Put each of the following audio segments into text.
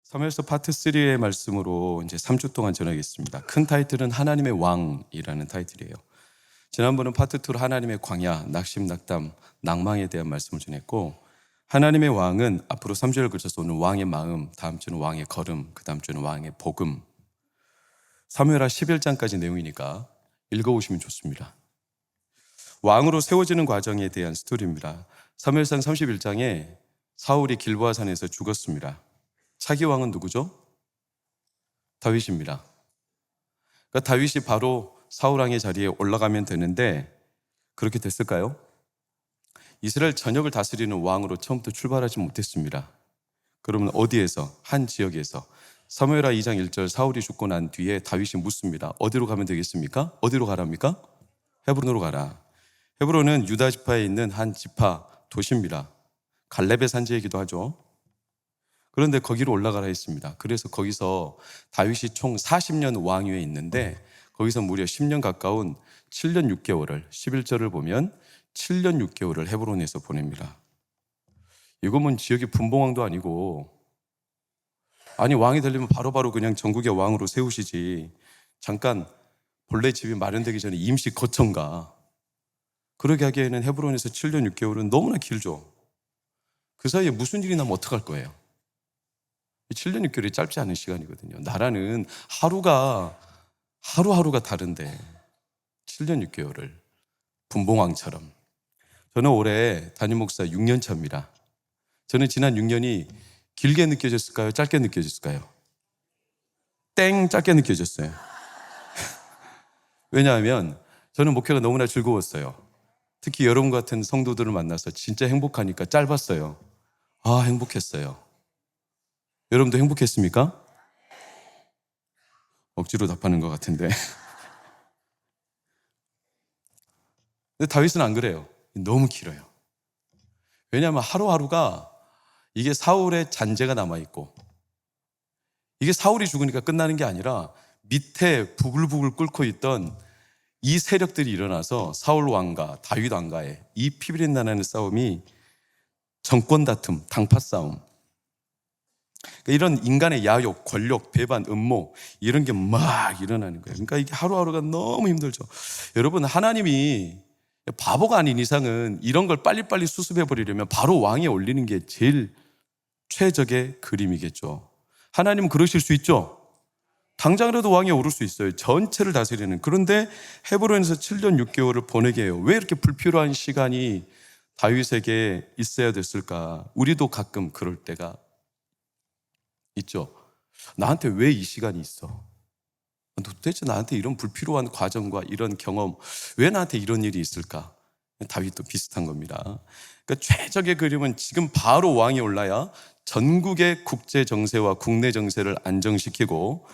사무엘서 파트 3의 말씀으로 이제 3주 동안 전하겠습니다. 큰 타이틀은 하나님의 왕이라는 타이틀이에요. 지난번은 파트 2로 하나님의 광야, 낙심, 낙담, 낭망에 대한 말씀을 전했고, 하나님의 왕은 앞으로 3주를 걸쳐서 오늘 왕의 마음, 다음 주는 왕의 걸음, 그 다음 주는 왕의 복음. 사무엘하 11장까지 내용이니까 읽어보시면 좋습니다. 왕으로 세워지는 과정에 대한 스토리입니다. 사무엘상 31장에 사울이 길보아산에서 죽었습니다. 차기 왕은 누구죠? 다윗입니다. 그러니까 다윗이 바로 사울 왕의 자리에 올라가면 되는데 그렇게 됐을까요? 이스라엘 전역을 다스리는 왕으로 처음부터 출발하지 못했습니다. 그러면 어디에서? 한 지역에서. 사무엘하 2장 1절 사울이 죽고 난 뒤에 다윗이 묻습니다. 어디로 가면 되겠습니까? 어디로 가랍니까? 헤브론으로 가라. 헤브론은 유다 지파에 있는 한 지파 도시입니다. 갈렙의 산지이기도 하죠. 그런데 거기로 올라가라 했습니다. 그래서 거기서 다윗이 총 40년 왕위에 있는데 거기서 무려 10년 가까운 7년 6개월을 11절을 보면 7년 6개월을 헤브론에서 보냅니다. 이거면 지역이 분봉왕도 아니고 아니 왕이 되려면 바로바로 그냥 전국의 왕으로 세우시지 잠깐 본래 집이 마련되기 전에 임시 거처인가 그러게 하기에는 헤브론에서 7년 6개월은 너무나 길죠. 그 사이에 무슨 일이 나면 어떡할 거예요? 7년 6개월이 짧지 않은 시간이거든요. 나라는 하루하루가 다른데 7년 6개월을 분봉왕처럼. 저는 올해 담임 목사 6년 차입니다. 저는 지난 6년이 길게 느껴졌을까요? 짧게 느껴졌을까요? 짧게 느껴졌어요. 왜냐하면 저는 목회가 너무나 즐거웠어요. 특히 여러분 같은 성도들을 만나서 진짜 행복하니까 짧았어요. 행복했어요. 여러분도 행복했습니까? 억지로 답하는 것 같은데. 근데 다윗은 안 그래요. 너무 길어요. 왜냐하면 하루하루가 이게 사울의 잔재가 남아있고 이게 사울이 죽으니까 끝나는 게 아니라 밑에 부글부글 끓고 있던 이 세력들이 일어나서 사울 왕과 다윗 왕과의 이 피비린 나라는 싸움이 정권 다툼, 당파 싸움 그러니까 이런 인간의 야욕, 권력, 배반, 음모 이런 게 막 일어나는 거예요. 그러니까 이게 하루하루가 너무 힘들죠. 여러분 하나님이 바보가 아닌 이상은 이런 걸 빨리빨리 수습해 버리려면 바로 왕에 올리는 게 제일 최적의 그림이겠죠. 하나님은 그러실 수 있죠. 당장이라도 왕에 오를 수 있어요. 전체를 다스리는. 그런데 헤브론에서 7년 6개월을 보내게 해요. 왜 이렇게 불필요한 시간이 다윗에게 있어야 됐을까? 우리도 가끔 그럴 때가 있죠. 나한테 왜 이 시간이 있어? 도대체 나한테 이런 불필요한 과정과 이런 경험, 왜 나한테 이런 일이 있을까? 다윗도 비슷한 겁니다. 그러니까 최적의 그림은 지금 바로 왕이 올라야 전국의 국제 정세와 국내 정세를 안정시키고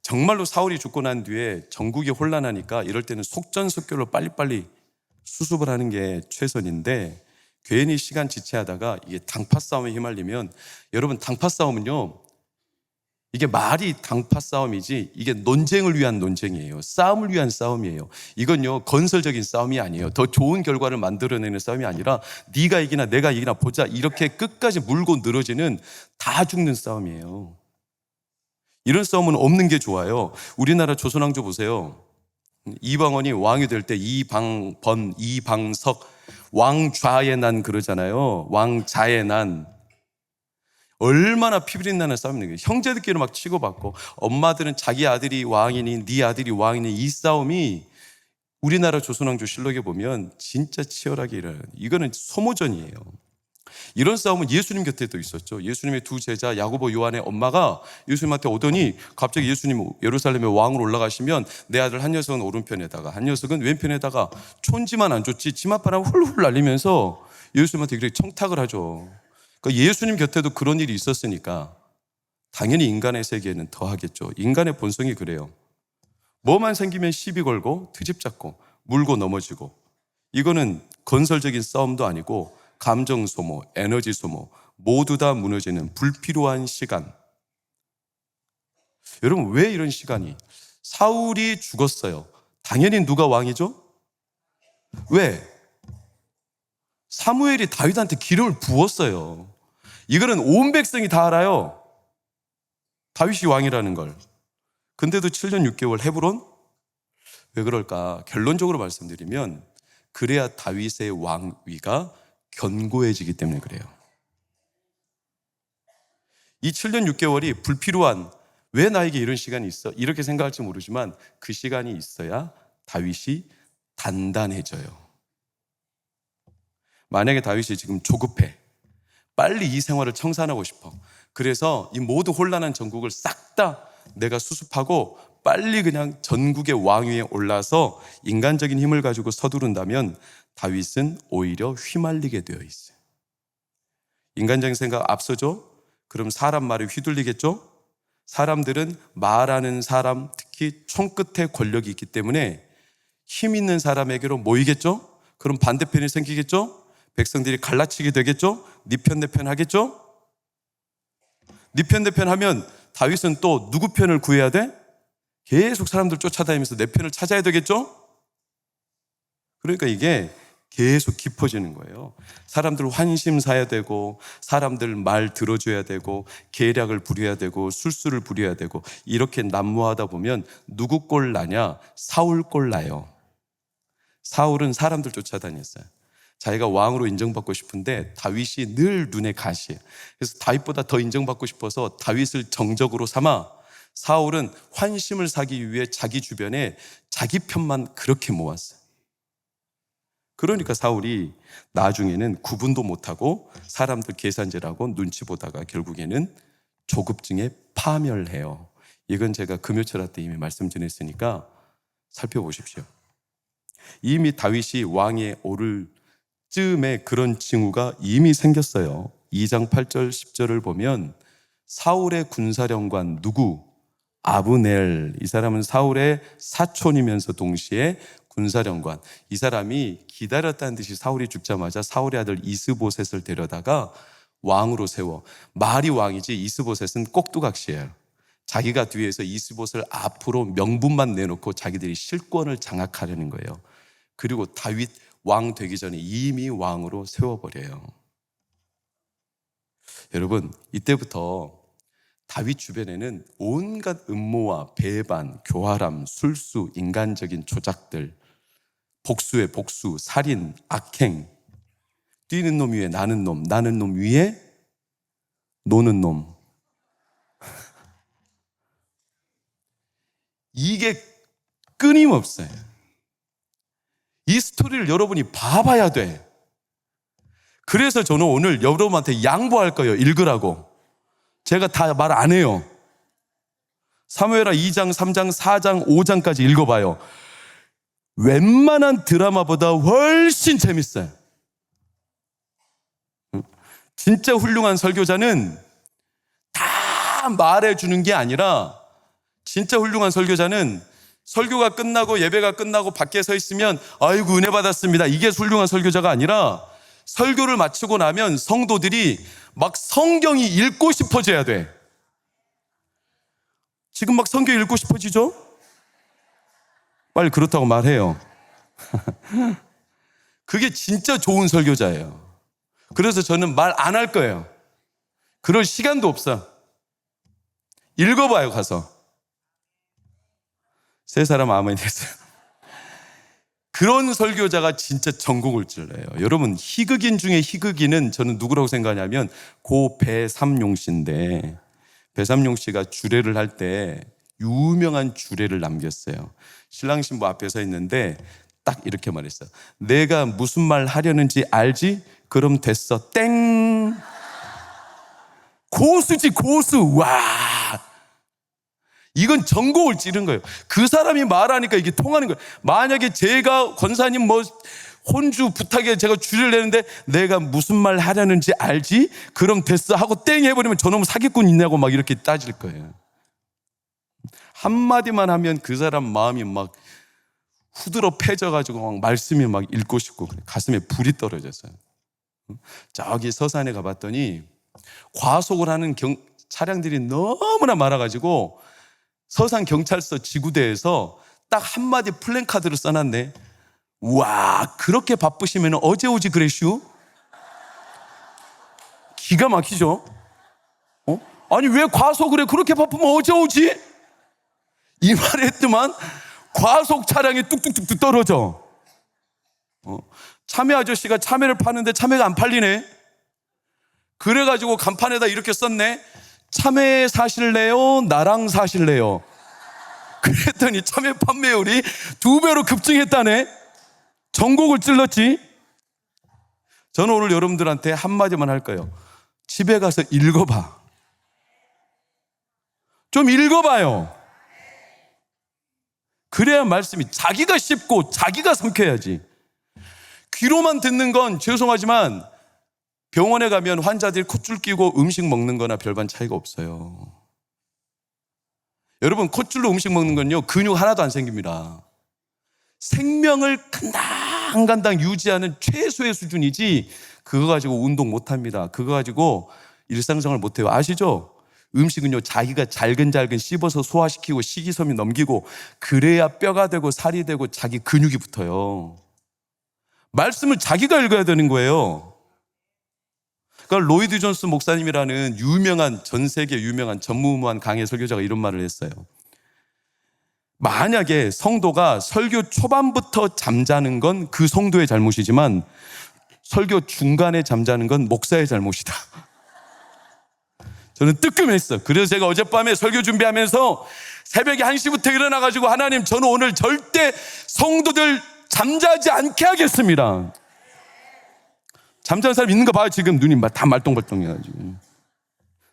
정말로 사울이 죽고 난 뒤에 전국이 혼란하니까 이럴 때는 속전속결로 빨리빨리 수습을 하는 게 최선인데 괜히 시간 지체하다가 이게 당파 싸움에 휘말리면 여러분 당파 싸움은요 이게 말이 당파 싸움이지 이게 논쟁을 위한 논쟁이에요. 싸움을 위한 싸움이에요. 이건요 건설적인 싸움이 아니에요. 더 좋은 결과를 만들어내는 싸움이 아니라 네가 이기나 내가 이기나 보자 이렇게 끝까지 물고 늘어지는 다 죽는 싸움이에요. 이런 싸움은 없는 게 좋아요. 우리나라 조선왕조 보세요. 이방원이 왕이 될 때 이방번, 이방석 왕좌의 난 그러잖아요. 왕자의 난 얼마나 피비린 나는 싸움이에요. 형제들끼리 막 치고받고 엄마들은 자기 아들이 왕이니 네 아들이 왕이니 이 싸움이 우리나라 조선왕조 실록에 보면 진짜 치열하게 일어나요. 이거는 소모전이에요. 이런 싸움은 예수님 곁에도 있었죠. 예수님의 두 제자 야고보 요한의 엄마가 예수님한테 오더니 갑자기 예수님 예루살렘에 왕으로 올라가시면 내 아들 한 녀석은 오른편에다가 한 녀석은 왼편에다가 촌지만 안 줬지 치맛바람 훌훌 날리면서 예수님한테 이렇게 청탁을 하죠. 그러니까 예수님 곁에도 그런 일이 있었으니까 당연히 인간의 세계에는 더 하겠죠. 인간의 본성이 그래요. 뭐만 생기면 시비 걸고 트집 잡고 물고 넘어지고 이거는 건설적인 싸움도 아니고 감정 소모, 에너지 소모 모두 다 무너지는 불필요한 시간. 여러분 왜 이런 시간이? 사울이 죽었어요. 당연히 누가 왕이죠? 왜? 사무엘이 다윗한테 기름을 부었어요. 이거는 온 백성이 다 알아요. 다윗이 왕이라는 걸. 근데도 7년 6개월 헤브론? 왜 그럴까? 결론적으로 말씀드리면 그래야 다윗의 왕위가 견고해지기 때문에 그래요. 이 7년 6개월이 불필요한, 왜 나에게 이런 시간이 있어? 이렇게 생각할지 모르지만 그 시간이 있어야 다윗이 단단해져요. 만약에 다윗이 지금 조급해, 빨리 이 생활을 청산하고 싶어, 그래서 이 모든 혼란한 전국을 싹 다 내가 수습하고 빨리 그냥 전국의 왕위에 올라서 인간적인 힘을 가지고 서두른다면 다윗은 오히려 휘말리게 되어 있어요. 인간적인 생각 앞서죠? 그럼 사람 말에 휘둘리겠죠? 사람들은 말하는 사람, 특히 총끝에 권력이 있기 때문에 힘 있는 사람에게로 모이겠죠? 그럼 반대편이 생기겠죠? 백성들이 갈라치게 되겠죠? 네 편 내 편 하겠죠? 네 편 내 편 하면 다윗은 또 누구 편을 구해야 돼? 계속 사람들 쫓아다니면서 내 편을 찾아야 되겠죠? 그러니까 이게 계속 깊어지는 거예요. 사람들 환심 사야 되고, 사람들 말 들어줘야 되고, 계략을 부려야 되고, 술수를 부려야 되고, 이렇게 난무하다 보면 누구 꼴 나냐? 사울 꼴 나요. 사울은 사람들 쫓아다녔어요. 자기가 왕으로 인정받고 싶은데 다윗이 늘 눈에 가시예요. 그래서 다윗보다 더 인정받고 싶어서 다윗을 정적으로 삼아 사울은 환심을 사기 위해 자기 주변에 자기 편만 그렇게 모았어요. 그러니까 사울이 나중에는 구분도 못하고 사람들 계산질하고 눈치 보다가 결국에는 조급증에 파멸해요. 이건 제가 금요철화 때 이미 말씀드렸으니까 살펴보십시오. 이미 다윗이 왕에 오를 쯤에 그런 징후가 이미 생겼어요. 2장 8절 10절을 보면 사울의 군사령관 누구? 아브넬. 이 사람은 사울의 사촌이면서 동시에 군사령관. 이 사람이 기다렸다는 듯이 사울이 죽자마자 사울의 아들 이스보셋을 데려다가 왕으로 세워. 말이 왕이지 이스보셋은 꼭두각시예요. 자기가 뒤에서 이스보셋을 앞으로 명분만 내놓고 자기들이 실권을 장악하려는 거예요. 그리고 다윗 왕 되기 전에 이미 왕으로 세워버려요. 여러분, 이때부터 다윗 주변에는 온갖 음모와 배반, 교활함, 술수, 인간적인 조작들, 복수의 복수, 살인, 악행, 뛰는 놈 위에 나는 놈, 나는 놈 위에 노는 놈. 이게 끊임없어요. 이 스토리를 여러분이 봐봐야 돼. 그래서 저는 오늘 여러분한테 양보할 거예요. 읽으라고. 제가 다 말 안 해요. 사무엘하 2장, 3장, 4장, 5장까지 읽어봐요. 웬만한 드라마보다 훨씬 재밌어요. 진짜 훌륭한 설교자는 다 말해주는 게 아니라, 진짜 훌륭한 설교자는 설교가 끝나고 예배가 끝나고 밖에 서 있으면 아이고 은혜 받았습니다. 이게 훌륭한 설교자가 아니라 설교를 마치고 나면 성도들이 막 성경이 읽고 싶어져야 돼. 지금 막 성경 읽고 싶어지죠? 빨리 그렇다고 말해요. 그게 진짜 좋은 설교자예요. 그래서 저는 말 안 할 거예요. 그럴 시간도 없어. 읽어봐요, 가서. 세 사람 아멘 했어요. 그런 설교자가 진짜 전국을 찔러요. 여러분, 희극인 중에 희극인은 저는 누구라고 생각하냐면 고 배삼룡 씨인데, 배삼룡 씨가 주례를 할 때 유명한 주례를 남겼어요. 신랑 신부 앞에 서 있는데 딱 이렇게 말했어요. 내가 무슨 말 하려는지 알지? 그럼 됐어. 땡. 고수지, 고수. 와. 이건 전곡을 찌른 거예요. 그 사람이 말하니까 이게 통하는 거예요. 만약에 제가 권사님 혼주 부탁에 제가 주례를 내는데 내가 무슨 말 하려는지 알지? 그럼 됐어 하고 땡 해버리면 저놈은 사기꾼 있냐고 막 이렇게 따질 거예요. 한마디만 하면 그 사람 마음이 막 후들어 패져가지고 막 말씀이 막 읽고 싶고 가슴에 불이 떨어졌어요. 저기 서산에 가봤더니 과속을 하는 차량들이 너무나 많아가지고 서산 경찰서 지구대에서 딱 한마디 플랜카드를 써놨네. 와, 그렇게 바쁘시면 어제 오지 그랬슈? 기가 막히죠? 아니 왜 과속을 해? 그렇게 바쁘면 어째 오지? 이 말을 했더만 과속 차량이 뚝뚝뚝뚝 떨어져. 참외 아저씨가 참외를 파는데 참외가 안 팔리네. 그래가지고 간판에다 이렇게 썼네. 참외 사실래요? 나랑 사실래요? 그랬더니 참외 판매율이 2배로 급증했다네. 전곡을 찔렀지. 저는 오늘 여러분들한테 한마디만 할 거예요. 집에 가서 읽어봐. 좀 읽어봐요. 그래야 말씀이 자기가 씹고 자기가 삼켜야지. 귀로만 듣는 건 죄송하지만 병원에 가면 환자들이 콧줄 끼고 음식 먹는 거나 별반 차이가 없어요. 여러분, 콧줄로 음식 먹는 건요, 근육 하나도 안 생깁니다. 생명을 간당간당 유지하는 최소의 수준이지 그거 가지고 운동 못 합니다. 그거 가지고 일상생활 못 해요. 아시죠? 음식은요, 자기가 잘근잘근 씹어서 소화시키고 식이섬유 넘기고 그래야 뼈가 되고 살이 되고 자기 근육이 붙어요. 말씀을 자기가 읽어야 되는 거예요. 그러니까 로이드 존스 목사님이라는 전 세계 유명한 전무후무한 강해 설교자가 이런 말을 했어요. 만약에 성도가 설교 초반부터 잠자는 건 그 성도의 잘못이지만 설교 중간에 잠자는 건 목사의 잘못이다. 저는 뜨끔했어. 그래서 제가 어젯밤에 설교 준비하면서 새벽에 1시부터 일어나가지고 하나님, 저는 오늘 절대 성도들 잠자지 않게 하겠습니다. 잠자는 사람 있는 거 봐요. 지금 눈이 다 말똥말똥해가지고.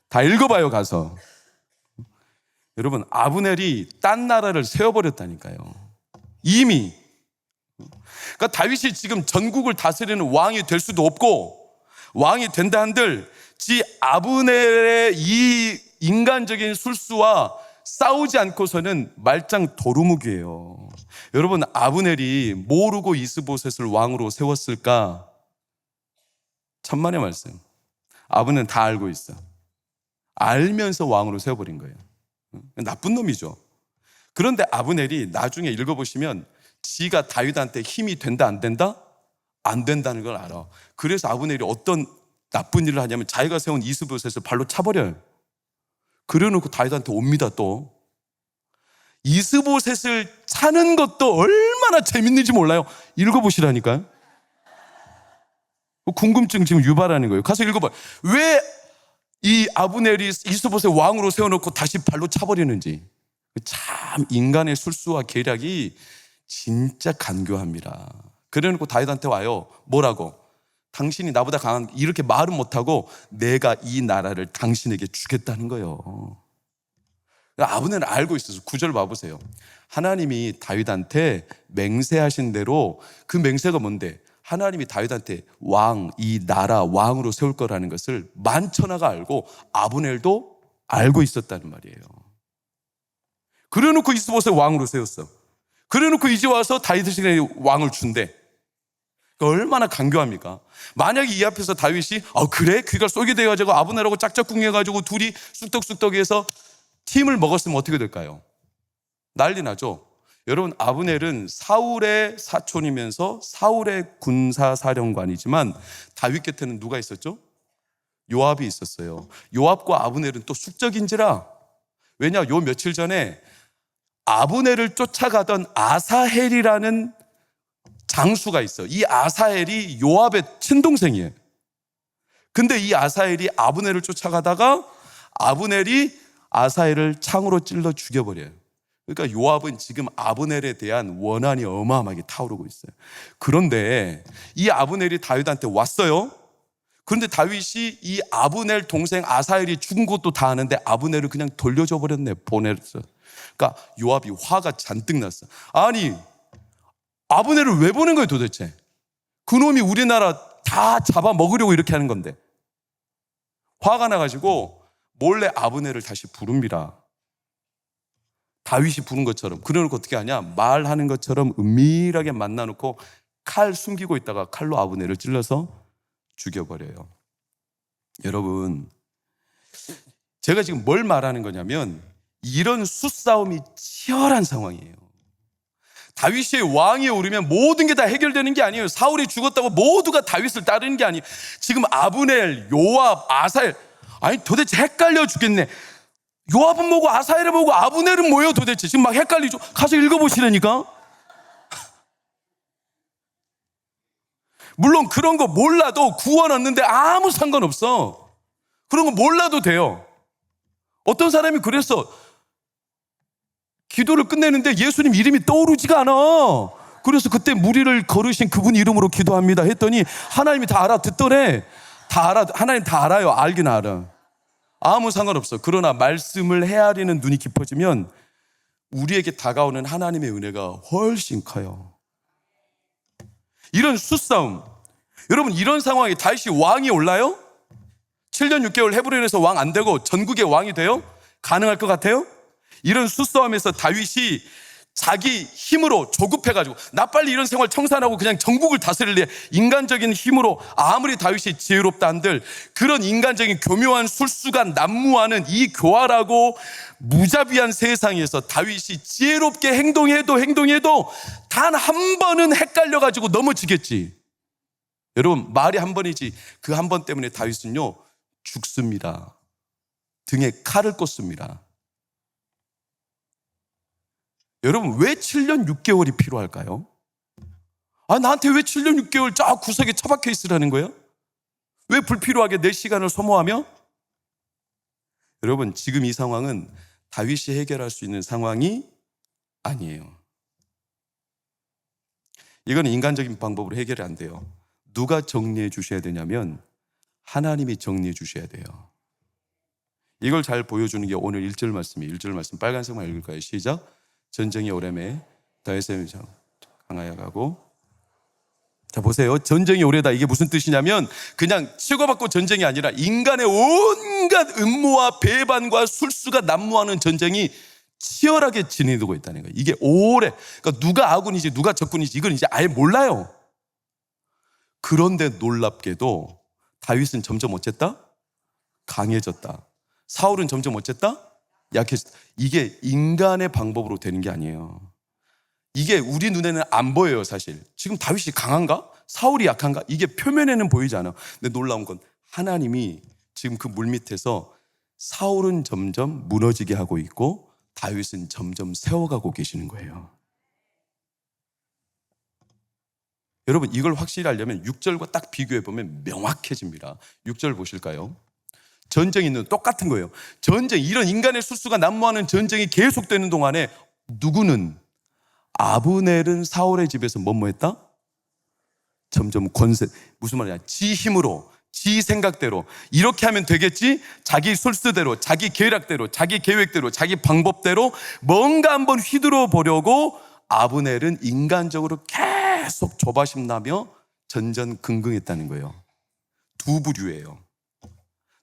다 읽어봐요, 가서. 여러분, 아브넬이 딴 나라를 세워버렸다니까요. 이미. 그러니까 다윗이 지금 전국을 다스리는 왕이 될 수도 없고, 왕이 된다 한들 지 아브넬의 이 인간적인 술수와 싸우지 않고서는 말짱 도루묵이에요. 여러분, 아브넬이 모르고 이스보셋을 왕으로 세웠을까? 천만의 말씀. 아브넬은 다 알고 있어. 알면서 왕으로 세워버린 거예요. 나쁜 놈이죠. 그런데 아브넬이 나중에 읽어보시면 지가 다윗한테 힘이 된다 안 된다? 안 된다는 걸 알아. 그래서 아브넬이 어떤 나쁜 일을 하냐면 자기가 세운 이스보셋을 발로 차버려요. 그래놓고 다윗한테 옵니다. 또 이스보셋을 차는 것도 얼마나 재밌는지 몰라요. 읽어보시라니까요. 궁금증 지금 유발하는 거예요. 가서 읽어봐요. 왜 이 아브넬이 이스보셋 왕으로 세워놓고 다시 발로 차버리는지. 참 인간의 술수와 계략이 진짜 간교합니다. 그래놓고 다윗한테 와요. 뭐라고? 당신이 나보다 강한, 이렇게 말은 못하고 내가 이 나라를 당신에게 주겠다는 거예요. 아브넬은 알고 있어서 9절 봐보세요. 하나님이 다윗한테 맹세하신 대로, 그 맹세가 뭔데? 하나님이 다윗한테 이 나라 왕으로 세울 거라는 것을 만천하가 알고 아브넬도 알고 있었다는 말이에요. 그래놓고 이스보셋 왕으로 세웠어. 그래놓고 이제 와서 다윗에게 왕을 준대. 얼마나 간교합니까? 만약에 이 앞에서 다윗이 그래? 귀가 쏘게 돼가지고 아브넬하고 짝짝꿍해가지고 둘이 쑥떡쑥떡해서 팀을 먹었으면 어떻게 될까요? 난리 나죠. 여러분, 아브넬은 사울의 사촌이면서 사울의 군사사령관이지만 다윗 곁에는 누가 있었죠? 요압이 있었어요. 요압과 아브넬은 또 숙적인지라. 왜냐, 요 며칠 전에 아브넬을 쫓아가던 아사헬이라는 장수가 있어요. 이 아사헬이 요압의 친동생이에요. 근데 이 아사헬이 아브넬을 쫓아가다가 아브넬이 아사헬을 창으로 찔러 죽여버려요. 그러니까 요압은 지금 아브넬에 대한 원한이 어마어마하게 타오르고 있어요. 그런데 이 아브넬이 다윗한테 왔어요. 그런데 다윗이 이 아브넬 동생 아사헬이 죽은 것도 다 아는데 아브넬을 그냥 돌려줘 버렸네. 보냈어. 그러니까 요압이 화가 잔뜩 났어. 아니, 아브넬을 왜 보낸 거예요 도대체? 그놈이 우리나라 다 잡아먹으려고 이렇게 하는 건데. 화가 나가지고 몰래 아브넬을 다시 부릅니다. 다윗이 부른 것처럼. 그러놓고 어떻게 하냐? 말하는 것처럼 은밀하게 만나놓고 칼 숨기고 있다가 칼로 아브넬을 찔러서 죽여버려요. 여러분, 제가 지금 뭘 말하는 거냐면 이런 수싸움이 치열한 상황이에요. 다윗이 왕위에 오르면 모든 게 다 해결되는 게 아니에요. 사울이 죽었다고 모두가 다윗을 따르는 게 아니에요. 지금 아브넬, 요압, 아사엘, 아니 도대체 헷갈려 죽겠네. 요압은 뭐고 아사엘은 뭐고 아브넬은 뭐예요 도대체. 지금 막 헷갈리죠. 가서 읽어보시라니까. 물론 그런 거 몰라도 구원 얻는데 아무 상관없어. 그런 거 몰라도 돼요. 어떤 사람이 그랬어. 기도를 끝내는데 예수님 이름이 떠오르지가 않아. 그래서 그때 무리를 걸으신 그분 이름으로 기도합니다 했더니 하나님이 다 알아듣더래. 다 알아. 하나님 다 알아요. 알긴 알아. 아무 상관없어. 그러나 말씀을 헤아리는 눈이 깊어지면 우리에게 다가오는 하나님의 은혜가 훨씬 커요. 이런 수싸움, 여러분 이런 상황에 다윗이 왕이 올라요? 7년 6개월 헤브론에서 왕 안 되고 전국의 왕이 돼요? 가능할 것 같아요? 이런 수싸움에서 다윗이 자기 힘으로 조급해가지고 나 빨리 이런 생활 청산하고 그냥 전국을 다스릴래. 인간적인 힘으로 아무리 다윗이 지혜롭다 한들 그런 인간적인 교묘한 술수가 난무하는 이 교활하고 무자비한 세상에서 다윗이 지혜롭게 행동해도 단 한 번은 헷갈려가지고 넘어지겠지. 여러분 말이 한 번이지 그 한 번 때문에 다윗은요 죽습니다. 등에 칼을 꽂습니다. 여러분 왜 7년 6개월이 필요할까요? 나한테 왜 7년 6개월 저 구석에 처박혀 있으라는 거예요? 왜 불필요하게 내 시간을 소모하며? 여러분 지금 이 상황은 다윗이 해결할 수 있는 상황이 아니에요. 이건 인간적인 방법으로 해결이 안 돼요. 누가 정리해 주셔야 되냐면 하나님이 정리해 주셔야 돼요. 이걸 잘 보여주는 게 오늘 1절 말씀이에요. 1절 말씀 빨간색만 읽을까요? 시작. 전쟁이 오래매 다윗의 강하여 가고. 자 보세요. 전쟁이 오래다. 이게 무슨 뜻이냐면 그냥 치고받고 전쟁이 아니라 인간의 온갖 음모와 배반과 술수가 난무하는 전쟁이 치열하게 진행되고 있다는 거예요. 이게 오래. 그러니까 누가 아군이지 누가 적군이지 이건 이제 아예 몰라요. 그런데 놀랍게도 다윗은 점점 어쨌다? 강해졌다. 사울은 점점 어쨌다? 약해졌다. 이게 인간의 방법으로 되는 게 아니에요. 이게 우리 눈에는 안 보여요 사실. 지금 다윗이 강한가? 사울이 약한가? 이게 표면에는 보이지 않아. 근데 놀라운 건 하나님이 지금 그 물밑에서 사울은 점점 무너지게 하고 있고 다윗은 점점 세워가고 계시는 거예요. 여러분 이걸 확실히 알려면 6절과 딱 비교해보면 명확해집니다. 6절 보실까요? 전쟁이 있는 똑같은 거예요. 전쟁, 이런 인간의 술수가 난무하는 전쟁이 계속되는 동안에 누구는 아브넬은 사울의 집에서 뭐했다? 점점 권세, 무슨 말이냐? 지 힘으로, 지 생각대로 이렇게 하면 되겠지? 자기 술수대로, 자기 계략대로, 자기 계획대로, 자기 방법대로 뭔가 한번 휘두르 보려고 아브넬은 인간적으로 계속 조바심 나며 전전긍긍했다는 거예요. 두 부류예요.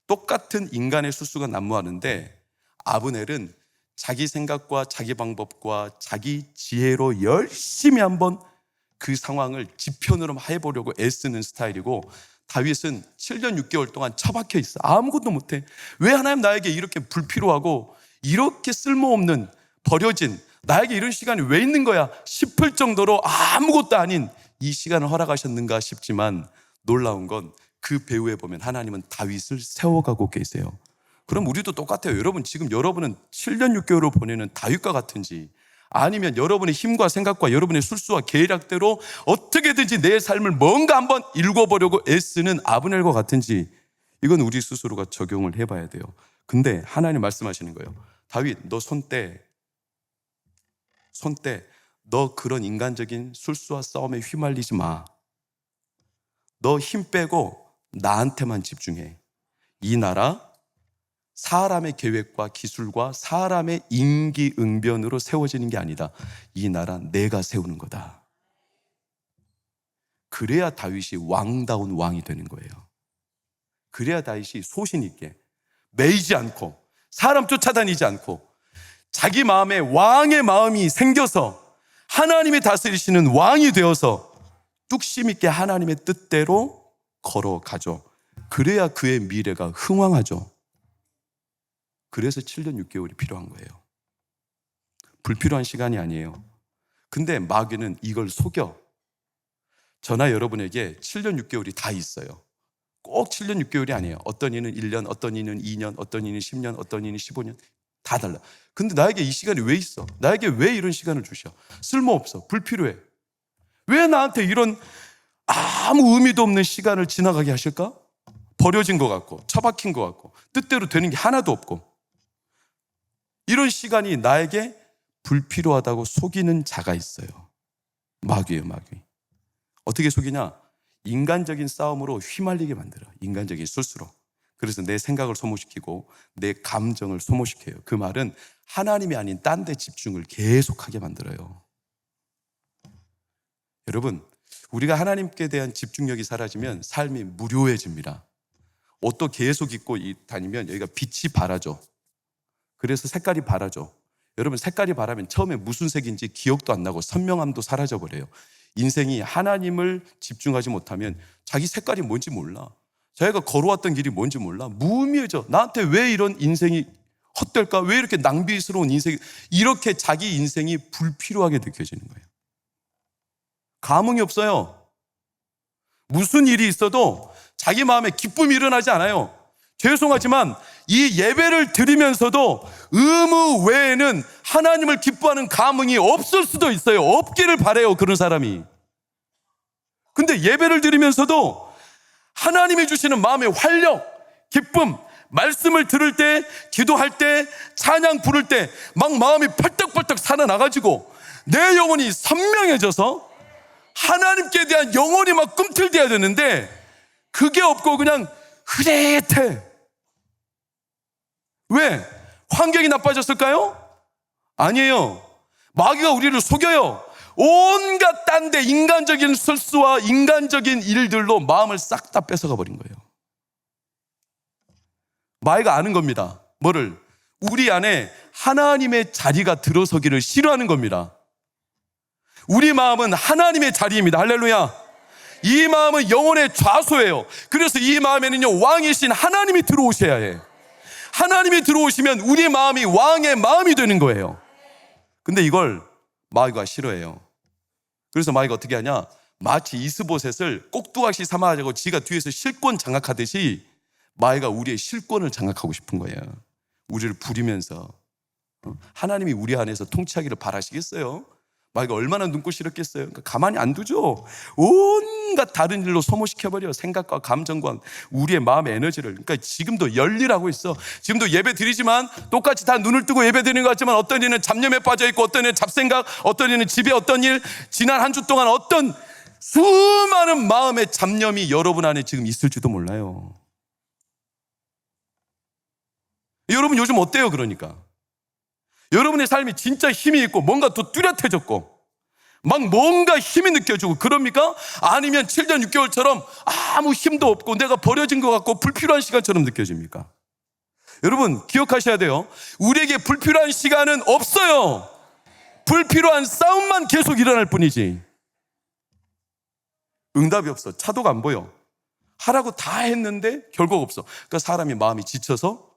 똑같은 인간의 술수가 난무하는데 아브넬은 자기 생각과 자기 방법과 자기 지혜로 열심히 한번 그 상황을 지편으로 해보려고 애쓰는 스타일이고 다윗은 7년 6개월 동안 처박혀 있어. 아무것도 못해. 왜 하나님 나에게 이렇게 불필요하고 이렇게 쓸모없는 버려진 나에게 이런 시간이 왜 있는 거야 싶을 정도로 아무것도 아닌 이 시간을 허락하셨는가 싶지만 놀라운 건 그 배후에 보면 하나님은 다윗을 세워가고 계세요. 그럼 우리도 똑같아요. 여러분 지금 여러분은 7년 6개월을 보내는 다윗과 같은지 아니면 여러분의 힘과 생각과 여러분의 술수와 계략대로 어떻게든지 내 삶을 뭔가 한번 읽어보려고 애쓰는 아브넬과 같은지 이건 우리 스스로가 적용을 해봐야 돼요. 근데 하나님 말씀하시는 거예요. 다윗 너 손 떼. 너 그런 인간적인 술수와 싸움에 휘말리지 마. 너 힘 빼고 나한테만 집중해. 이 나라 사람의 계획과 기술과 사람의 임기응변으로 세워지는 게 아니다. 이 나라 내가 세우는 거다. 그래야 다윗이 왕다운 왕이 되는 거예요. 그래야 다윗이 소신 있게 매이지 않고 사람 쫓아다니지 않고 자기 마음에 왕의 마음이 생겨서 하나님이 다스리시는 왕이 되어서 뚝심 있게 하나님의 뜻대로 걸어가죠. 그래야 그의 미래가 흥왕하죠. 그래서 7년 6개월이 필요한 거예요. 불필요한 시간이 아니에요. 근데 마귀는 이걸 속여. 저나 여러분에게 7년 6개월이 다 있어요. 꼭 7년 6개월이 아니에요. 어떤 이는 1년, 어떤 이는 2년, 어떤 이는 10년, 어떤 이는 15년. 다 달라. 근데 나에게 이 시간이 왜 있어? 나에게 왜 이런 시간을 주셔? 쓸모없어. 불필요해. 왜 나한테 이런 아무 의미도 없는 시간을 지나가게 하실까? 버려진 것 같고, 처박힌 것 같고, 뜻대로 되는 게 하나도 없고, 이런 시간이 나에게 불필요하다고 속이는 자가 있어요. 마귀예요, 마귀. 어떻게 속이냐? 인간적인 싸움으로 휘말리게 만들어. 인간적인 술수로. 그래서 내 생각을 소모시키고 내 감정을 소모시켜요. 그 말은 하나님이 아닌 딴 데 집중을 계속하게 만들어요. 여러분, 우리가 하나님께 대한 집중력이 사라지면 삶이 무료해집니다. 옷도 계속 입고 다니면 여기가 빛이 바라죠. 그래서 색깔이 바라죠. 여러분, 색깔이 바라면 처음에 무슨 색인지 기억도 안 나고 선명함도 사라져버려요. 인생이 하나님을 집중하지 못하면 자기 색깔이 뭔지 몰라. 자기가 걸어왔던 길이 뭔지 몰라. 무의미해져. 나한테 왜 이런 인생이 헛될까? 왜 이렇게 낭비스러운 인생이, 이렇게 자기 인생이 불필요하게 느껴지는 거예요. 감흥이 없어요. 무슨 일이 있어도 자기 마음에 기쁨이 일어나지 않아요. 죄송하지만 이 예배를 드리면서도 의무 외에는 하나님을 기뻐하는 감흥이 없을 수도 있어요. 없기를 바라요, 그런 사람이. 근데 예배를 드리면서도 하나님이 주시는 마음의 활력, 기쁨, 말씀을 들을 때, 기도할 때, 찬양 부를 때 막 마음이 펄떡펄떡 살아나가지고 내 영혼이 선명해져서 하나님께 대한 영혼이 막 꿈틀대야 되는데 그게 없고 그냥 흐릿해. 왜? 환경이 나빠졌을까요? 아니에요. 마귀가 우리를 속여요. 온갖 딴 데 인간적인 실수와 인간적인 일들로 마음을 싹 다 뺏어가 버린 거예요. 마귀가 아는 겁니다. 뭐를? 우리 안에 하나님의 자리가 들어서기를 싫어하는 겁니다. 우리 마음은 하나님의 자리입니다. 할렐루야. 이 마음은 영혼의 좌소예요. 그래서 이 마음에는요, 왕이신 하나님이 들어오셔야 해. 하나님이 들어오시면 우리 마음이 왕의 마음이 되는 거예요. 근데 이걸 마귀가 싫어해요. 그래서 마귀가 어떻게 하냐? 마치 이스보셋을 꼭두각시 삼아가지고 지가 뒤에서 실권 장악하듯이 마귀가 우리의 실권을 장악하고 싶은 거예요. 우리를 부리면서. 하나님이 우리 안에서 통치하기를 바라시겠어요? 마귀가 얼마나 눈꽃 싫었겠어요? 그러니까 가만히 안 두죠. 온갖 다른 일로 소모시켜버려. 생각과 감정과 우리의 마음의 에너지를. 그러니까 지금도 열일하고 있어. 지금도 예배 드리지만 똑같이 다 눈을 뜨고 예배 드리는 것 같지만 어떤 이는 잡념에 빠져있고 어떤 이는 잡생각, 어떤 이는 집에 어떤 일, 지난 한 주 동안 어떤 수많은 마음의 잡념이 여러분 안에 지금 있을지도 몰라요. 여러분 요즘 어때요? 그러니까 여러분의 삶이 진짜 힘이 있고 뭔가 더 뚜렷해졌고 막 뭔가 힘이 느껴지고 그럽니까? 아니면 7년 6개월처럼 아무 힘도 없고 내가 버려진 것 같고 불필요한 시간처럼 느껴집니까? 여러분 기억하셔야 돼요. 우리에게 불필요한 시간은 없어요. 불필요한 싸움만 계속 일어날 뿐이지. 응답이 없어. 차도가 안 보여. 하라고 다 했는데 결국 없어. 그러니까 사람이 마음이 지쳐서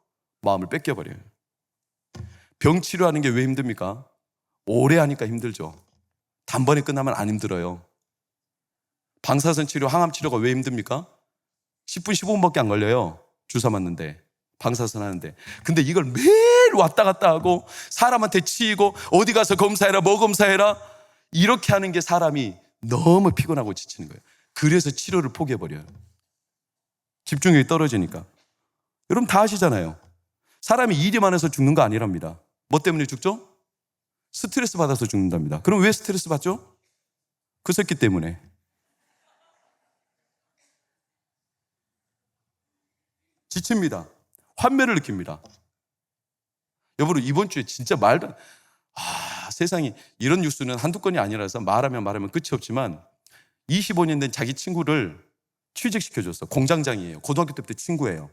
마음을 뺏겨버려요. 병 치료하는 게 왜 힘듭니까? 오래 하니까 힘들죠. 단번에 끝나면 안 힘들어요. 방사선 치료, 항암 치료가 왜 힘듭니까? 10분, 15분밖에 안 걸려요. 주사 맞는데, 방사선 하는데. 근데 이걸 매일 왔다 갔다 하고 사람한테 치이고 어디 가서 검사해라, 뭐 검사해라 이렇게 하는 게 사람이 너무 피곤하고 지치는 거예요. 그래서 치료를 포기해버려요. 집중력이 떨어지니까. 여러분 다 아시잖아요. 사람이 일이 많아서 죽는 거 아니랍니다. 뭐 때문에 죽죠? 스트레스 받아서 죽는답니다. 그럼 왜 스트레스 받죠? 그 새끼 때문에. 지칩니다. 환멸을 느낍니다. 여러분 이번 주에 진짜 말도 세상이 이런 뉴스는 한두 건이 아니라서 말하면 끝이 없지만 25년 된 자기 친구를 취직시켜줬어. 공장장이에요. 고등학교 때부터 친구예요.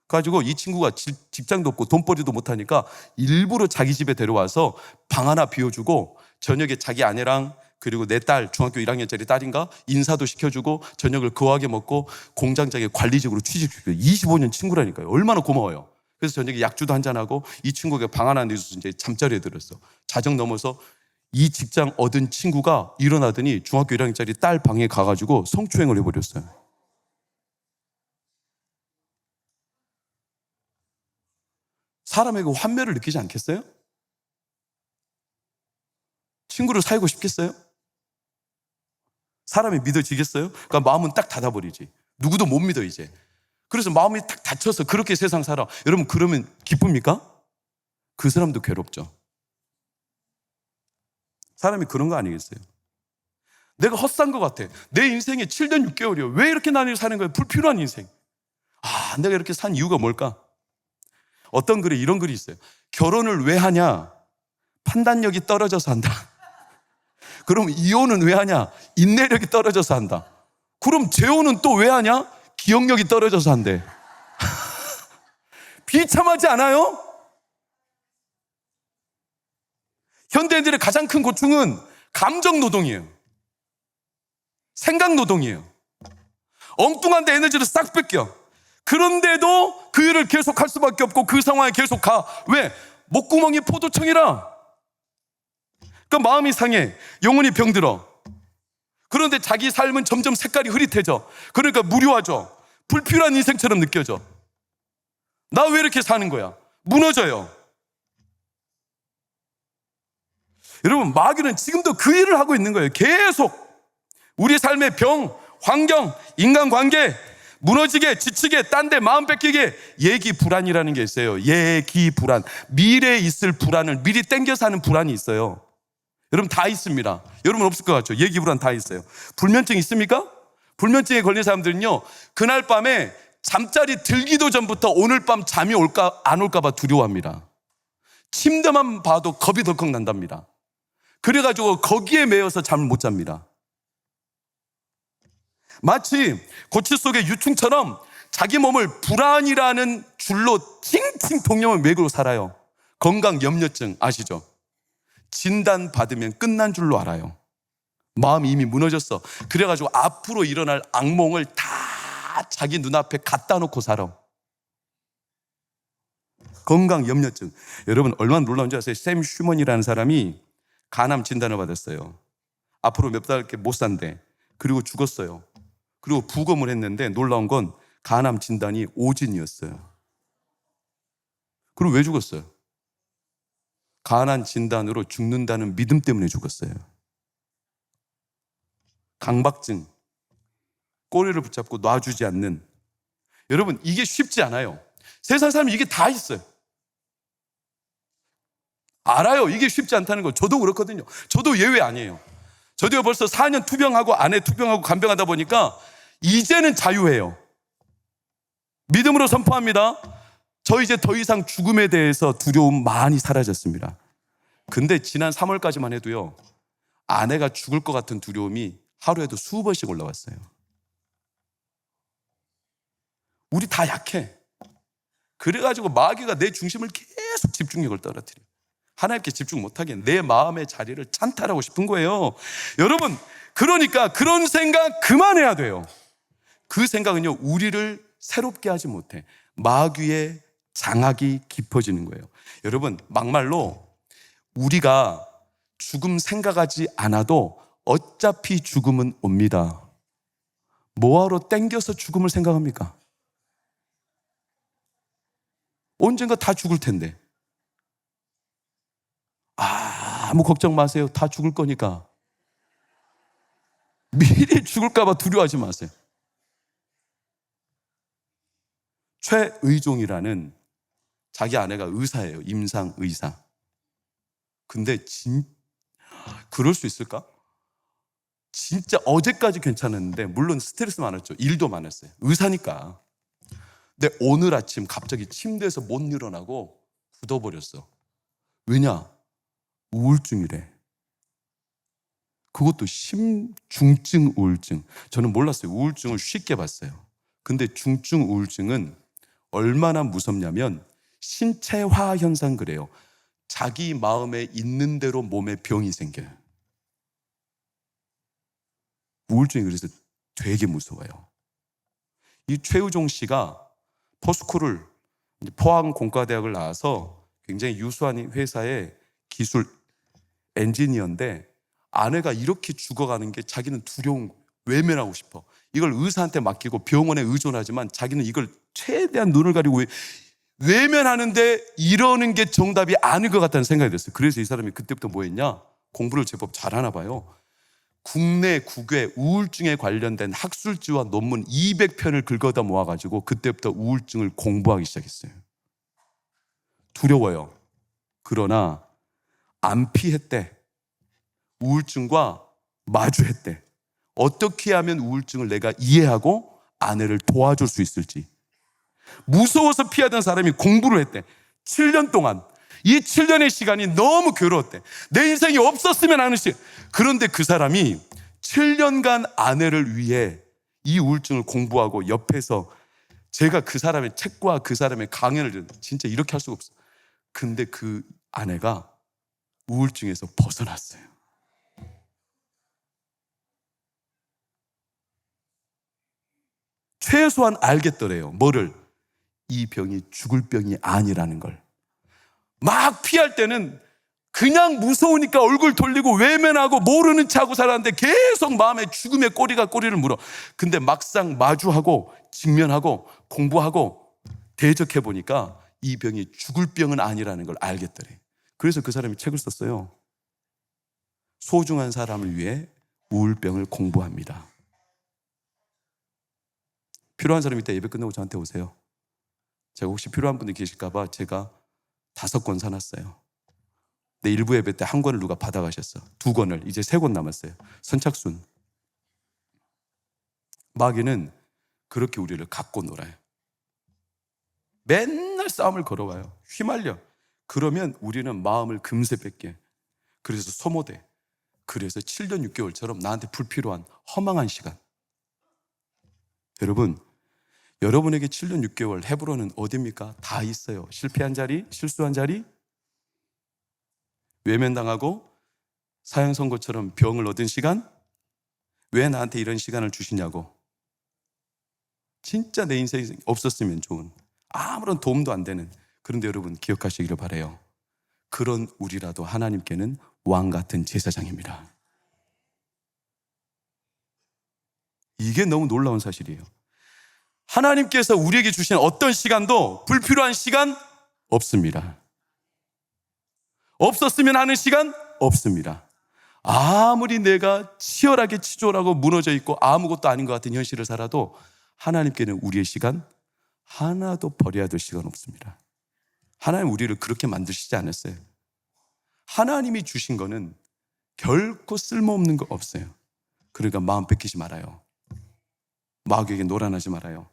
그래가지고 이 친구가 직장도 없고 돈벌이도 못하니까 일부러 자기 집에 데려와서 방 하나 비워주고 저녁에 자기 아내랑 그리고 내 딸 중학교 1학년짜리 딸인가 인사도 시켜주고 저녁을 거하게 먹고 공장장에 관리직으로 취직시켜요. 25년 친구라니까요. 얼마나 고마워요. 그래서 저녁에 약주도 한잔하고 이 친구가 방 하나 내줘서 이제 잠자리에 들었어. 자정 넘어서 이 직장 얻은 친구가 일어나더니 중학교 1학년짜리 딸 방에 가가지고 성추행을 해버렸어요. 사람에게 환멸을 느끼지 않겠어요? 친구를 사귀고 싶겠어요? 사람이 믿어지겠어요? 그러니까 마음은 딱 닫아버리지. 누구도 못 믿어 이제. 그래서 마음이 딱 닫혀서 그렇게 세상 살아. 여러분 그러면 기쁩니까? 그 사람도 괴롭죠. 사람이 그런 거 아니겠어요? 내가 헛산 것 같아. 내 인생에 7년 6개월이요. 왜 이렇게 나를 사는 거예요? 불필요한 인생. 내가 이렇게 산 이유가 뭘까? 어떤 글에 이런 글이 있어요. 결혼을 왜 하냐? 판단력이 떨어져서 한다. 그럼 이혼은 왜 하냐? 인내력이 떨어져서 한다. 그럼 재혼은 또 왜 하냐? 기억력이 떨어져서 한대. 비참하지 않아요? 현대인들의 가장 큰 고충은 감정 노동이에요. 생각 노동이에요. 엉뚱한 데 에너지를 싹 뺏겨. 그런데도 그 일을 계속할 수밖에 없고 그 상황에 계속 가. 왜? 목구멍이 포도청이라. 그러니까 마음이 상해. 영혼이 병들어. 그런데 자기 삶은 점점 색깔이 흐릿해져. 그러니까 무료하죠. 불필요한 인생처럼 느껴져. 나 왜 이렇게 사는 거야? 무너져요. 여러분 마귀는 지금도 그 일을 하고 있는 거예요. 계속 우리 삶의 병, 환경, 인간관계 무너지게, 지치게, 딴 데 마음 뺏기게. 예기불안이라는 게 있어요. 예기불안. 미래에 있을 불안을 미리 땡겨서 하는 불안이 있어요. 여러분 다 있습니다. 여러분 없을 것 같죠? 예기불안 다 있어요. 불면증 있습니까? 불면증에 걸린 사람들은요, 그날 밤에 잠자리 들기도 전부터 오늘 밤 잠이 올까 안 올까 봐 두려워합니다. 침대만 봐도 겁이 덜컥 난답니다. 그래가지고 거기에 매여서 잠을 못 잡니다. 마치 고치 속의 유충처럼 자기 몸을 불안이라는 줄로 칭칭 동력을 매고 살아요. 건강염려증 아시죠? 진단 받으면 끝난 줄로 알아요. 마음이 이미 무너졌어. 그래가지고 앞으로 일어날 악몽을 다 자기 눈앞에 갖다 놓고 살아. 건강염려증. 여러분 얼마나 놀라운 줄 아세요? 샘 슈먼이라는 사람이 간암 진단을 받았어요. 앞으로 몇 달밖에 못 산대. 그리고 죽었어요. 그리고 부검을 했는데 놀라운 건 간암 진단이 오진이었어요. 그리고 왜 죽었어요? 간암 진단으로 죽는다는 믿음 때문에 죽었어요. 강박증, 꼬리를 붙잡고 놔주지 않는. 여러분 이게 쉽지 않아요. 세상 사람이 이게 다 있어요. 알아요. 이게 쉽지 않다는 거. 저도 그렇거든요. 저도 예외 아니에요. 저도 벌써 4년 투병하고 아내 투병하고 간병하다 보니까 이제는 자유해요. 믿음으로 선포합니다. 저 이제 더 이상 죽음에 대해서 두려움 많이 사라졌습니다. 근데 지난 3월까지만 해도요, 아내가 죽을 것 같은 두려움이 하루에도 수번씩 올라왔어요. 우리 다 약해. 그래가지고 마귀가 내 중심을 계속 집중력을 떨어뜨려. 하나님께 집중 못하게 내 마음의 자리를 찬탈하고 싶은 거예요. 여러분, 그러니까 그런 생각 그만해야 돼요. 그 생각은요, 우리를 새롭게 하지 못해. 마귀의 장악이 깊어지는 거예요. 여러분, 막말로 우리가 죽음 생각하지 않아도 어차피 죽음은 옵니다. 뭐하러 땡겨서 죽음을 생각합니까? 언젠가 다 죽을 텐데. 아무 걱정 마세요. 다 죽을 거니까. 미리 죽을까 봐 두려워하지 마세요. 최의종이라는 자기 아내가 의사예요. 임상의사. 근데 그럴 수 있을까? 진짜 어제까지 괜찮았는데, 물론 스트레스 많았죠. 일도 많았어요. 의사니까. 근데 오늘 아침 갑자기 침대에서 못 일어나고 굳어버렸어. 왜냐? 우울증이래. 그것도 중증 우울증. 저는 몰랐어요. 우울증을 쉽게 봤어요. 근데 중증 우울증은 얼마나 무섭냐면 신체화 현상 그래요. 자기 마음에 있는 대로 몸에 병이 생겨요. 우울증이 그래서 되게 무서워요. 이 최우종 씨가 포스쿨을, 포항공과대학을 나와서 굉장히 유수한 회사의 기술 엔지니어인데, 아내가 이렇게 죽어가는 게 자기는 두려운 거예요. 외면하고 싶어. 이걸 의사한테 맡기고 병원에 의존하지만 자기는 이걸 최대한 눈을 가리고 외면하는데 이러는 게 정답이 아닐 것 같다는 생각이 들었어요. 그래서 이 사람이 그때부터 뭐 했냐? 공부를 제법 잘하나 봐요. 국내 국외 우울증에 관련된 학술지와 논문 200편을 긁어다 모아가지고 그때부터 우울증을 공부하기 시작했어요. 두려워요. 그러나 안 피했대. 우울증과 마주했대. 어떻게 하면 우울증을 내가 이해하고 아내를 도와줄 수 있을지. 무서워서 피하던 사람이 공부를 했대. 7년 동안. 이 7년의 시간이 너무 괴로웠대. 내 인생이 없었으면 하는 시간. 그런데 그 사람이 7년간 아내를 위해 이 우울증을 공부하고 옆에서 제가 그 사람의 책과 그 사람의 강연을 듣는, 진짜 이렇게 할 수가 없어요. 근데 그 아내가 우울증에서 벗어났어요. 최소한 알겠더래요. 뭐를? 이 병이 죽을 병이 아니라는 걸. 막 피할 때는 그냥 무서우니까 얼굴 돌리고 외면하고 모르는 체 하고 살았는데 계속 마음에 죽음의 꼬리가 꼬리를 물어. 근데 막상 마주하고 직면하고 공부하고 대적해 보니까 이 병이 죽을 병은 아니라는 걸 알겠더래. 그래서 그 사람이 책을 썼어요. 소중한 사람을 위해 우울병을 공부합니다. 필요한 사람 이따 예배 끝나고 저한테 오세요. 제가 혹시 필요한 분들 계실까 봐 제가 5권 사놨어요. 근데 일부 예배 때 한 권을 누가 받아가셨어. 2권을, 이제 3권 남았어요. 선착순. 마귀는 그렇게 우리를 갖고 놀아요. 맨날 싸움을 걸어와요. 휘말려. 그러면 우리는 마음을 금세 뺏게. 그래서 소모돼. 그래서 7년 6개월처럼 나한테 불필요한 허망한 시간. 여러분, 여러분에게 7년 6개월 헤브론은 어디입니까? 다 있어요. 실패한 자리, 실수한 자리, 외면당하고 사형 선고처럼 병을 얻은 시간. 왜 나한테 이런 시간을 주시냐고. 진짜 내 인생이 없었으면 좋은, 아무런 도움도 안 되는. 그런데 여러분 기억하시기를 바라요. 그런 우리라도 하나님께는 왕 같은 제사장입니다. 이게 너무 놀라운 사실이에요. 하나님께서 우리에게 주신 어떤 시간도 불필요한 시간 없습니다. 없었으면 하는 시간 없습니다. 아무리 내가 치열하게 치졸하고 무너져 있고 아무것도 아닌 것 같은 현실을 살아도 하나님께는 우리의 시간 하나도 버려야 될 시간 없습니다. 하나님 우리를 그렇게 만드시지 않았어요. 하나님이 주신 거는 결코 쓸모없는 거 없어요. 그러니까 마음 뺏기지 말아요. 마귀에게 노란하지 말아요.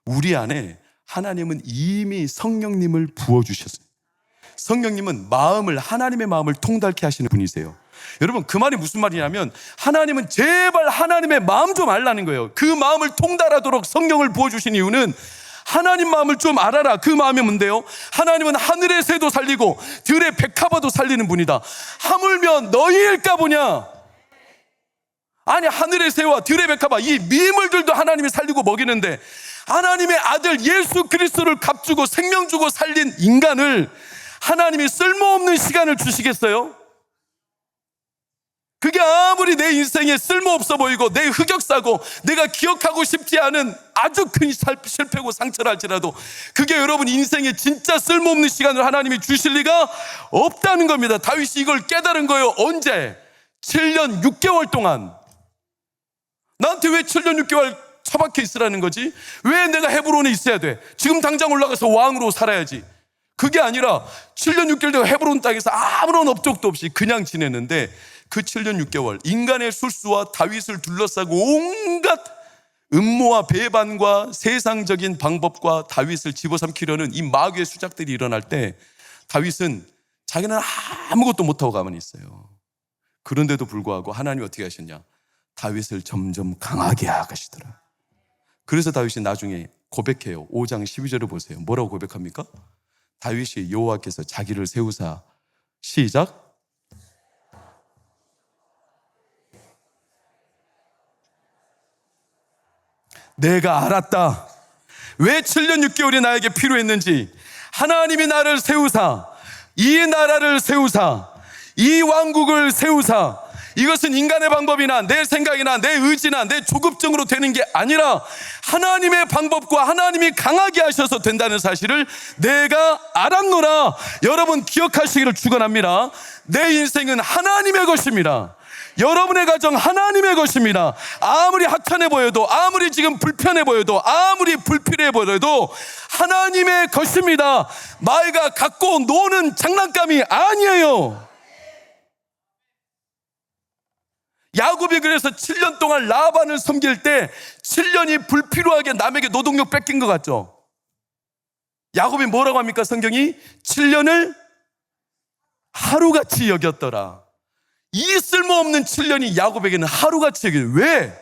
우리 안에 하나님은 이미 성령님을 부어주셨어요. 성령님은 마음을, 하나님의 마음을 통달케 하시는 분이세요. 여러분 그 말이 무슨 말이냐면 하나님은 제발 하나님의 마음 좀 알라는 거예요. 그 마음을 통달하도록 성령을 부어주신 이유는 하나님 마음을 좀 알아라. 그 마음이 뭔데요? 하나님은 하늘의 새도 살리고 들의 백합화도 살리는 분이다. 하물며 너희일까 보냐. 아니 하늘의 새와 들의 백합화 이 미물들도 하나님이 살리고 먹이는데 하나님의 아들 예수 그리스도를 값주고 생명 주고 살린 인간을 하나님이 쓸모없는 시간을 주시겠어요? 그게 아무리 내 인생에 쓸모없어 보이고 내 흑역사고 내가 기억하고 싶지 않은 아주 큰 실패고 상처를 할지라도 그게 여러분 인생에 진짜 쓸모없는 시간을 하나님이 주실 리가 없다는 겁니다. 다윗이 이걸 깨달은 거예요. 언제? 7년 6개월 동안. 나한테 왜 7년 6개월 처박혀 있으라는 거지? 왜 내가 헤브론에 있어야 돼? 지금 당장 올라가서 왕으로 살아야지. 그게 아니라 7년 6개월 동안 헤브론 땅에서 아무런 업적도 없이 그냥 지냈는데 그 7년 6개월 인간의 술수와 다윗을 둘러싸고 온갖 음모와 배반과 세상적인 방법과 다윗을 집어삼키려는 이 마귀의 수작들이 일어날 때 다윗은 자기는 아무것도 못하고 가만히 있어요. 그런데도 불구하고 하나님이 어떻게 하셨냐? 다윗을 점점 강하게 하시더라. 그래서 다윗이 나중에 고백해요. 5장 12절을 보세요. 뭐라고 고백합니까? 다윗이 여호와께서 자기를 세우사 시작. 내가 알았다. 왜 7년 6개월이 나에게 필요했는지. 하나님이 나를 세우사 이 나라를 세우사 이 왕국을 세우사 이것은 인간의 방법이나 내 생각이나 내 의지나 내 조급증으로 되는 게 아니라 하나님의 방법과 하나님이 강하게 하셔서 된다는 사실을 내가 알았노라. 여러분 기억하시기를 축원합니다. 내 인생은 하나님의 것입니다. 여러분의 가정 하나님의 것입니다. 아무리 하찮아 보여도, 아무리 지금 불편해 보여도, 아무리 불필요해 보여도 하나님의 것입니다. 마이가 갖고 노는 장난감이 아니에요. 야곱이 그래서 7년 동안 라반을 섬길 때 7년이 불필요하게 남에게 노동력 뺏긴 것 같죠? 야곱이 뭐라고 합니까? 성경이 7년을 하루같이 여겼더라. 이 쓸모없는 7년이 야곱에게는 하루같이 여겨요. 왜?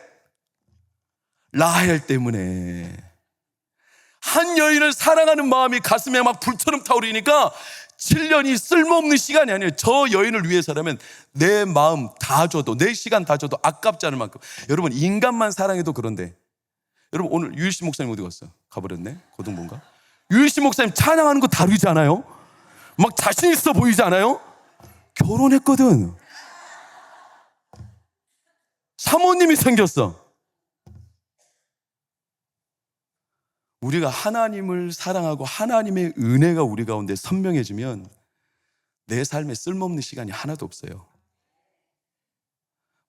라헬 때문에. 한 여인을 사랑하는 마음이 가슴에 막 불처럼 타오르니까 7년이 쓸모없는 시간이 아니에요. 저 여인을 위해서라면 내 마음 다 줘도, 내 시간 다 줘도 아깝지 않을 만큼. 여러분, 인간만 사랑해도 그런데, 여러분 오늘 유일신 목사님 어디 갔어요? 가버렸네? 고등부인가? 유일신 목사님 찬양하는 거 다르지 않아요? 막 자신 있어 보이지 않아요? 결혼했거든. 사모님이 생겼어. 우리가 하나님을 사랑하고 하나님의 은혜가 우리 가운데 선명해지면 내 삶에 쓸모없는 시간이 하나도 없어요.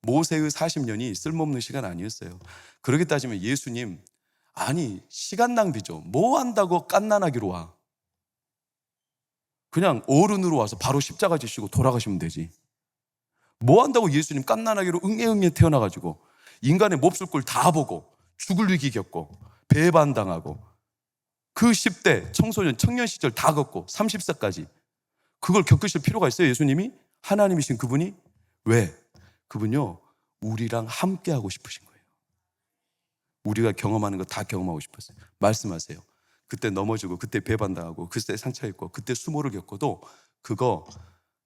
모세의 40년이 쓸모없는 시간 아니었어요. 그렇게 따지면 예수님, 아니 시간 낭비죠. 뭐 한다고 갓난아기로 와. 그냥 어른으로 와서 바로 십자가 지시고 돌아가시면 되지. 뭐 한다고 예수님 갓난아기로 응애응애 태어나가지고 인간의 몹쓸 꼴 다 보고 죽을 위기 겪고 배반당하고 그 10대 청소년 청년 시절 다 겪고 30세까지 그걸 겪으실 필요가 있어요? 예수님이? 하나님이신 그분이? 왜? 그분요 우리랑 함께 하고 싶으신 거예요. 우리가 경험하는 거 다 경험하고 싶었어요. 말씀하세요. 그때 넘어지고 그때 배반당하고 그때 상처있고 그때 수모를 겪어도 그거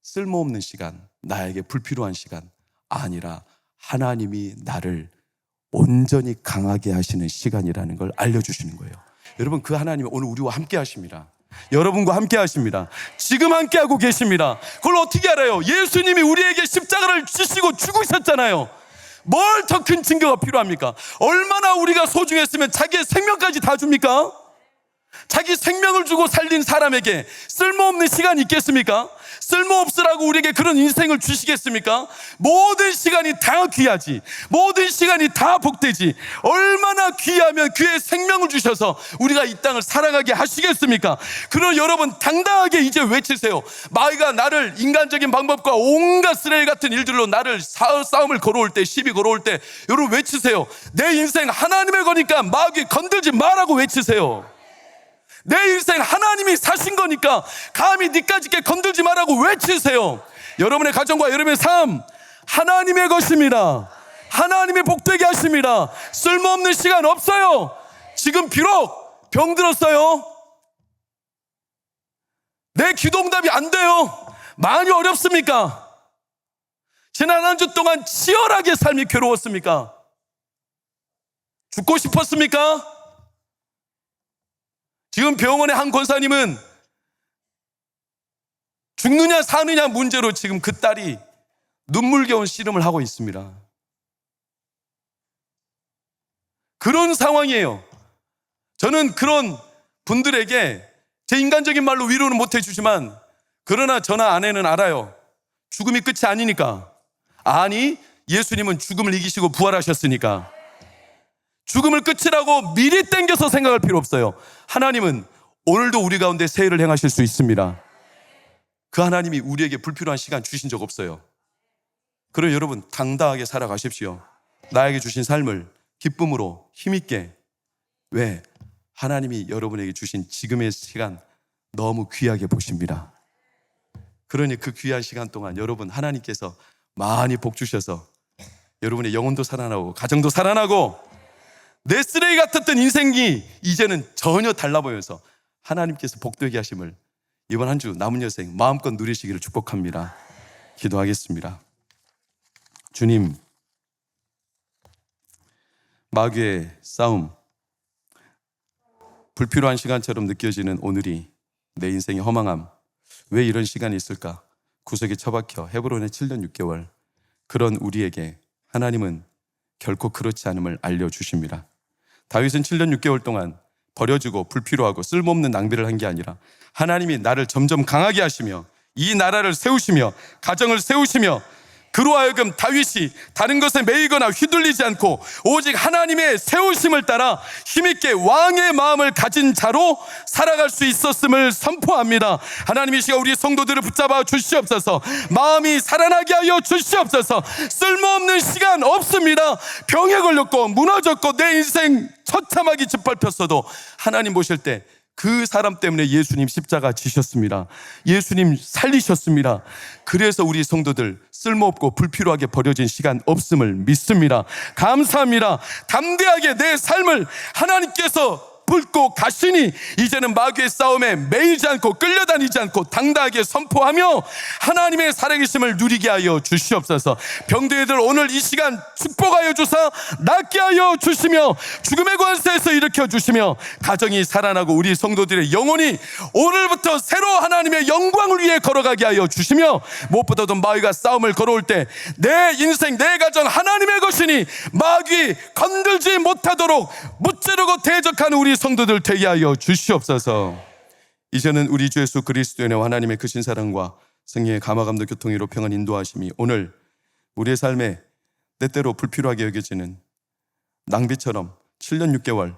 쓸모없는 시간, 나에게 불필요한 시간 아니라 하나님이 나를 온전히 강하게 하시는 시간이라는 걸 알려주시는 거예요. 여러분 그 하나님이 오늘 우리와 함께 하십니다. 여러분과 함께 하십니다. 지금 함께 하고 계십니다. 그걸 어떻게 알아요? 예수님이 우리에게 십자가를 지시고 죽으셨잖아요. 뭘 더 큰 증거가 필요합니까? 얼마나 우리가 소중했으면 자기의 생명까지 다 줍니까? 자기 생명을 주고 살린 사람에게 쓸모없는 시간이 있겠습니까? 쓸모없으라고 우리에게 그런 인생을 주시겠습니까? 모든 시간이 다 귀하지, 모든 시간이 다 복되지, 얼마나 귀하면 그의 생명을 주셔서 우리가 이 땅을 살아가게 하시겠습니까? 그럼 여러분 당당하게 이제 외치세요. 마귀가 나를 인간적인 방법과 온갖 쓰레기 같은 일들로 나를 싸움을 걸어올 때, 시비 걸어올 때 여러분 외치세요. 내 인생 하나님의 거니까 마귀 건들지 말라고 외치세요. 내 인생 하나님이 사신 거니까 감히 니까짓게 건들지 말라고 외치세요. 여러분의 가정과 여러분의 삶 하나님의 것입니다. 하나님이 복되게 하십니다. 쓸모없는 시간 없어요. 지금 비록 병들었어요. 내 기도응답이 안 돼요. 많이 어렵습니까? 지난 한 주 동안 치열하게 삶이 괴로웠습니까? 죽고 싶었습니까? 지금 병원의 한 권사님은 죽느냐 사느냐 문제로 지금 그 딸이 눈물겨운 씨름을 하고 있습니다. 그런 상황이에요. 저는 그런 분들에게 제 인간적인 말로 위로는 못 해주지만 그러나 저나 아내는 알아요. 죽음이 끝이 아니니까. 아니 예수님은 죽음을 이기시고 부활하셨으니까 죽음을 끝이라고 미리 땡겨서 생각할 필요 없어요. 하나님은 오늘도 우리 가운데 새해를 행하실 수 있습니다. 그 하나님이 우리에게 불필요한 시간 주신 적 없어요. 그럼 여러분 당당하게 살아가십시오. 나에게 주신 삶을 기쁨으로 힘있게. 왜? 하나님이 여러분에게 주신 지금의 시간 너무 귀하게 보십니다. 그러니 그 귀한 시간 동안 여러분 하나님께서 많이 복 주셔서 여러분의 영혼도 살아나고 가정도 살아나고 내 쓰레기 같았던 인생이 이제는 전혀 달라 보여서 하나님께서 복되게 하심을 이번 한 주 남은 여생 마음껏 누리시기를 축복합니다. 기도하겠습니다. 주님, 마귀의 싸움, 불필요한 시간처럼 느껴지는 오늘이 내 인생의 허망함, 왜 이런 시간이 있을까? 구석에 처박혀 헤브론의 7년 6개월 그런 우리에게 하나님은 결코 그렇지 않음을 알려주십니다. 다윗은 7년 6개월 동안 버려지고 불필요하고 쓸모없는 낭비를 한 게 아니라 하나님이 나를 점점 강하게 하시며 이 나라를 세우시며 가정을 세우시며 그로 하여금 다윗이 다른 것에 매이거나 휘둘리지 않고 오직 하나님의 세우심을 따라 힘있게 왕의 마음을 가진 자로 살아갈 수 있었음을 선포합니다. 하나님이 시가 우리 성도들을 붙잡아 주시옵소서. 마음이 살아나게 하여 주시옵소서. 쓸모없는 시간 없습니다. 병에 걸렸고 무너졌고 내 인생 처참하게 짓밟혔어도 하나님 보실 때 그 사람 때문에 예수님 십자가 지셨습니다. 예수님 살리셨습니다. 그래서 우리 성도들 쓸모없고 불필요하게 버려진 시간 없음을 믿습니다. 감사합니다. 담대하게 내 삶을 하나님께서 붉고 가시니 이제는 마귀의 싸움에 매이지 않고 끌려다니지 않고 당당하게 선포하며 하나님의 살아계심을 누리게 하여 주시옵소서. 병들이들 오늘 이 시간 축복하여 주사 낫게 하여 주시며 죽음의 권세에서 일으켜 주시며 가정이 살아나고 우리 성도들의 영혼이 오늘부터 새로 하나님의 영광을 위해 걸어가게 하여 주시며 무엇보다도 마귀가 싸움을 걸어올 때 내 인생 내 가정 하나님의 것이니 마귀 건들지 못하도록 무찌르고 대적하는 우리 성도들 되게 하여 주시옵소서. 이제는 우리 주 예수 그리스도의 은혜와 하나님의 크신 사랑과 성령의 감화감도 교통이로 평안 인도하심이 오늘 우리의 삶에 때때로 불필요하게 여겨지는 낭비처럼 7년 6개월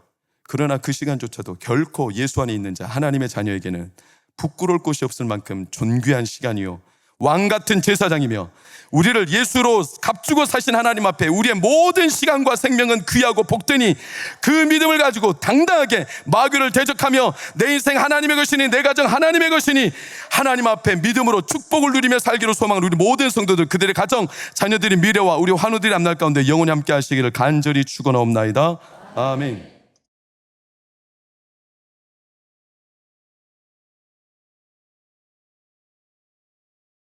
그러나 그 시간조차도 결코 예수 안에 있는 자 하나님의 자녀에게는 부끄러울 곳이 없을 만큼 존귀한 시간이요 왕같은 제사장이며 우리를 예수로 값주고 사신 하나님 앞에 우리의 모든 시간과 생명은 귀하고 복되니 그 믿음을 가지고 당당하게 마귀를 대적하며 내 인생 하나님의 것이니 내 가정 하나님의 것이니 하나님 앞에 믿음으로 축복을 누리며 살기로 소망을 우리 모든 성도들 그들의 가정 자녀들의 미래와 우리 환우들의 앞날 가운데 영원히 함께 하시기를 간절히 축원하옵나이다. 아멘.